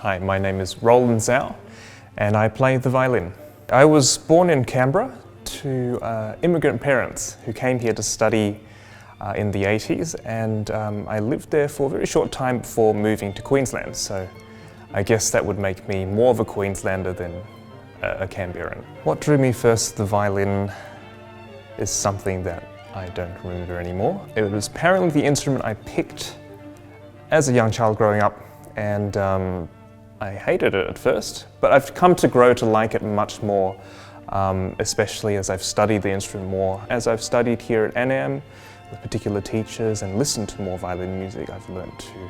Hi, my name is Rollin Zhao and I play the violin. I was born in Canberra to immigrant parents who came here to study in the 80s, and I lived there for a very short time before moving to Queensland, so I guess that would make me more of a Queenslander than a Canberran. What drew me first to the violin is something that I don't remember anymore. It was apparently the instrument I picked as a young child growing up, and I hated it at first, but I've come to grow to like it much more, especially as I've studied the instrument more. As I've studied here at ANAM with particular teachers and listened to more violin music, I've learned to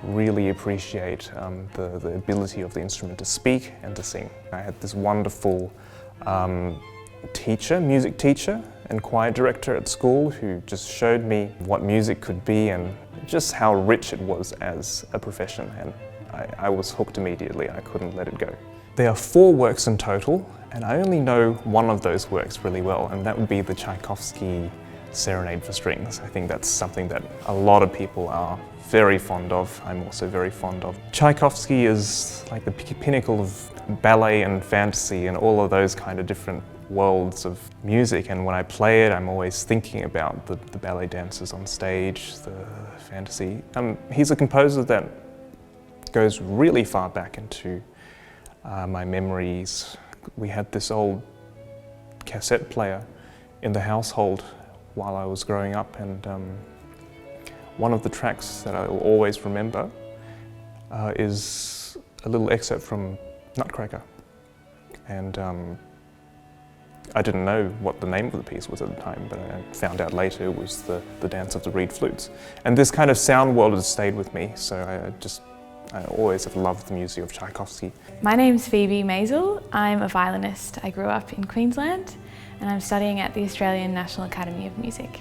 really appreciate the ability of the instrument to speak and to sing. I had this wonderful music teacher and choir director at school who just showed me what music could be and just how rich it was as a profession, and I was hooked immediately. I couldn't let it go. There are 4 works in total, and I only know one of those works really well, and that would be the Tchaikovsky Serenade for Strings. I think that's something that a lot of people are very fond of. I'm also very fond of. Tchaikovsky is like the pinnacle of ballet and fantasy and all of those kind of different worlds of music, and when I play it I'm always thinking about the ballet dancers on stage, the fantasy. He's a composer that goes really far back into my memories. We had this old cassette player in the household while I was growing up, and one of the tracks that I will always remember is a little excerpt from Nutcracker, and I didn't know what the name of the piece was at the time, but I found out later it was the Dance of the Reed Flutes. And this kind of sound world has stayed with me, so I always have loved the music of Tchaikovsky. My name's Phoebe Masel. I'm a violinist. I grew up in Queensland and I'm studying at the Australian National Academy of Music.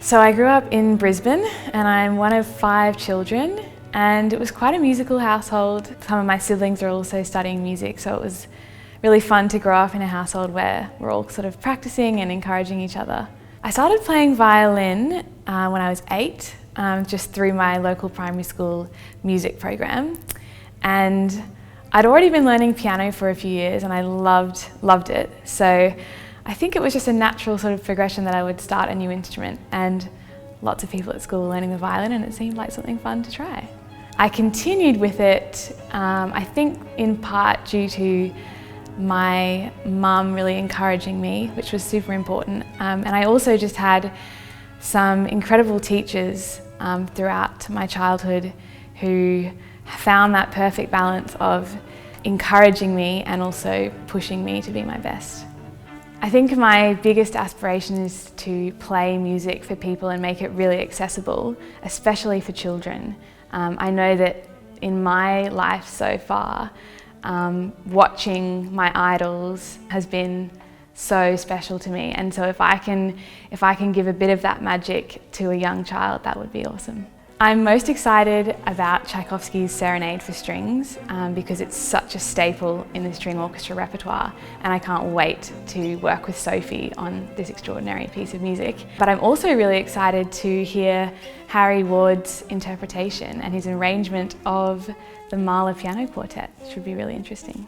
So I grew up in Brisbane and I'm one of 5 children, and it was quite a musical household. Some of my siblings are also studying music, so it was really fun to grow up in a household where we're all sort of practicing and encouraging each other. I started playing violin when I was 8, just through my local primary school music program, and I'd already been learning piano for a few years and I loved it. So I think it was just a natural sort of progression that I would start a new instrument, and lots of people at school were learning the violin and it seemed like something fun to try. I continued with it, I think in part due to my mum really encouraging me, which was super important, and I also just had some incredible teachers throughout my childhood who found that perfect balance of encouraging me and also pushing me to be my best. I think my biggest aspiration is to play music for people and make it really accessible, especially for children. I know that in my life so far, watching my idols has been so special to me, and so if I can give a bit of that magic to a young child, that would be awesome. I'm most excited about Tchaikovsky's Serenade for Strings because it's such a staple in the string orchestra repertoire, and I can't wait to work with Sophie on this extraordinary piece of music. But I'm also really excited to hear Harry Ward's interpretation and his arrangement of the Mahler piano quartet, which would be really interesting.